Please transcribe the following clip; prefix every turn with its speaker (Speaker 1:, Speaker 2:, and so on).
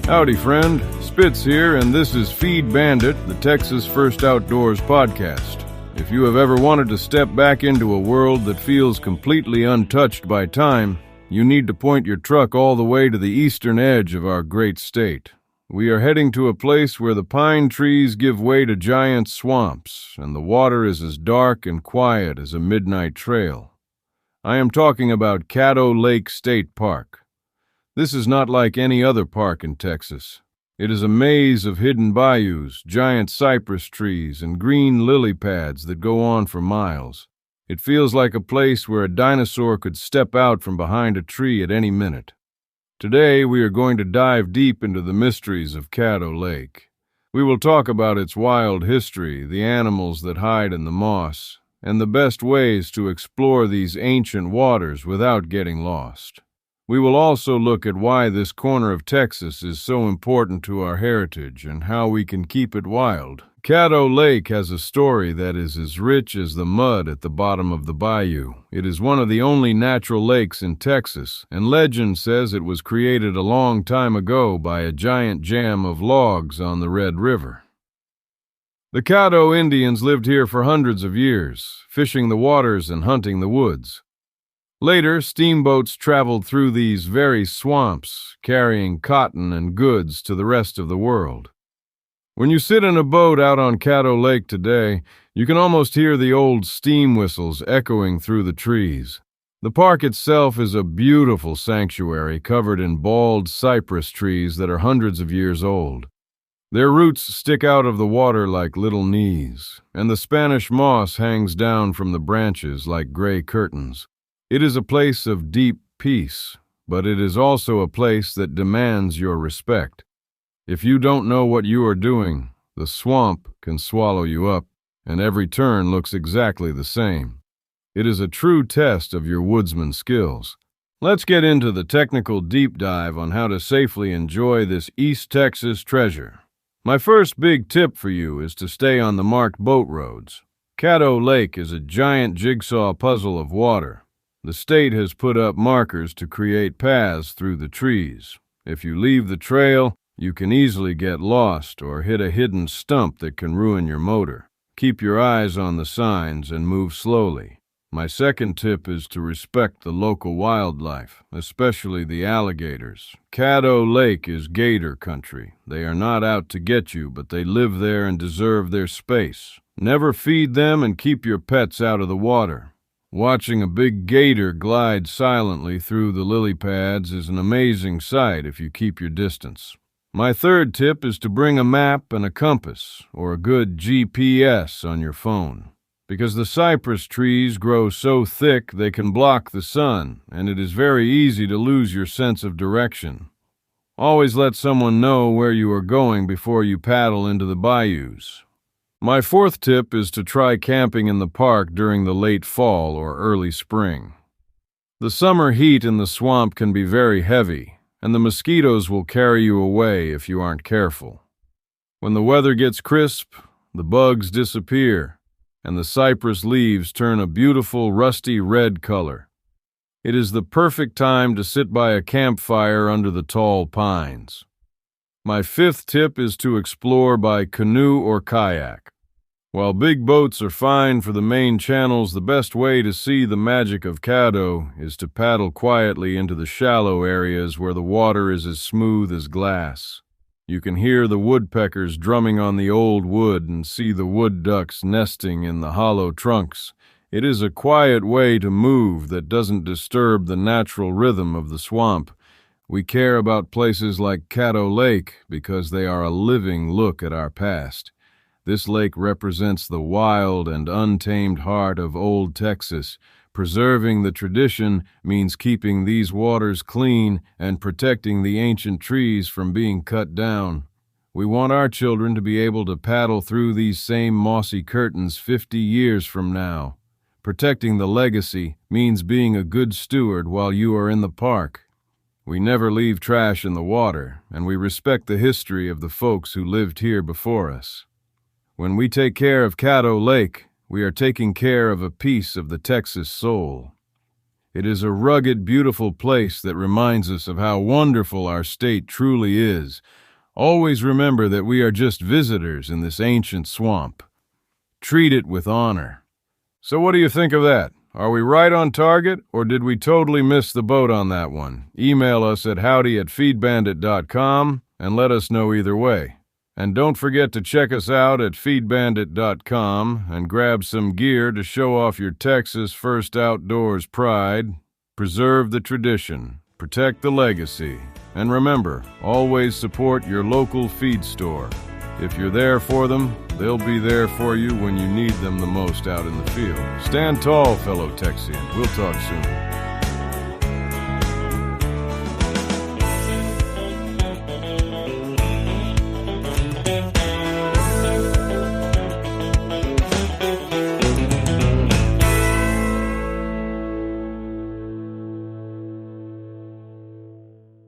Speaker 1: Howdy, friend. Spitz here, and this is Feed Bandit, the Texas First Outdoors podcast. If you have ever wanted to step back into a world that feels completely untouched by time, you need to point your truck all the way to the eastern edge of our great state. We are heading to a place where the pine trees give way to giant swamps, and the water is as dark and quiet as a midnight trail. I am talking about Caddo Lake State Park. This is not like any other park in Texas. It is a maze of hidden bayous, giant cypress trees, and green lily pads that go on for miles. It feels like a place where a dinosaur could step out from behind a tree at any minute. Today, we are going to dive deep into the mysteries of Caddo Lake. We will talk about its wild history, the animals that hide in the moss, and the best ways to explore these ancient waters without getting lost. We will also look at why this corner of Texas is so important to our heritage and how we can keep it wild. Caddo Lake has a story that is as rich as the mud at the bottom of the bayou. It is one of the only natural lakes in Texas, and legend says it was created a long time ago by a giant jam of logs on the Red River. The Caddo Indians lived here for hundreds of years, fishing the waters and hunting the woods. Later, steamboats traveled through these very swamps, carrying cotton and goods to the rest of the world. When you sit in a boat out on Caddo Lake today, you can almost hear the old steam whistles echoing through the trees. The park itself is a beautiful sanctuary covered in bald cypress trees that are hundreds of years old. Their roots stick out of the water like little knees, and the Spanish moss hangs down from the branches like gray curtains. It is a place of deep peace, but it is also a place that demands your respect. If you don't know what you are doing, the swamp can swallow you up, and every turn looks exactly the same. It is a true test of your woodsman skills. Let's get into the technical deep dive on how to safely enjoy this East Texas treasure. My first big tip for you is to stay on the marked boat roads. Caddo Lake is a giant jigsaw puzzle of water. The state has put up markers to create paths through the trees. If you leave the trail, you can easily get lost or hit a hidden stump that can ruin your motor. Keep your eyes on the signs and move slowly. My second tip is to respect the local wildlife, especially the alligators. Caddo Lake is gator country. They are not out to get you, but they live there and deserve their space. Never feed them and keep your pets out of the water. Watching a big gator glide silently through the lily pads is an amazing sight if you keep your distance. My third tip is to bring a map and a compass, or a good GPS on your phone. Because the cypress trees grow so thick they can block the sun, and it is very easy to lose your sense of direction. Always let someone know where you are going before you paddle into the bayous. My fourth tip is to try camping in the park during the late fall or early spring. The summer heat in the swamp can be very heavy, and the mosquitoes will carry you away if you aren't careful. When the weather gets crisp, the bugs disappear, and the cypress leaves turn a beautiful rusty red color. It is the perfect time to sit by a campfire under the tall pines. My fifth tip is to explore by canoe or kayak. While big boats are fine for the main channels, the best way to see the magic of Caddo is to paddle quietly into the shallow areas where the water is as smooth as glass. You can hear the woodpeckers drumming on the old wood and see the wood ducks nesting in the hollow trunks. It is a quiet way to move that doesn't disturb the natural rhythm of the swamp. We care about places like Caddo Lake because they are a living look at our past. This lake represents the wild and untamed heart of old Texas. Preserving the tradition means keeping these waters clean and protecting the ancient trees from being cut down. We want our children to be able to paddle through these same mossy curtains 50 years from now. Protecting the legacy means being a good steward while you are in the park. We never leave trash in the water, and we respect the history of the folks who lived here before us. When we take care of Caddo Lake, we are taking care of a piece of the Texas soul. It is a rugged, beautiful place that reminds us of how wonderful our state truly is. Always remember that we are just visitors in this ancient swamp. Treat it with honor. So what do you think of that? Are we right on target, or did we totally miss the boat on that one? Email us at howdy@feedbandit.com and let us know either way. And don't forget to check us out at feedbandit.com and grab some gear to show off your Texas First Outdoors pride. Preserve the tradition, protect the legacy, and remember, always support your local feed store. If you're there for them, they'll be there for you when you need them the most out in the field. Stand tall, fellow Texian. We'll talk soon.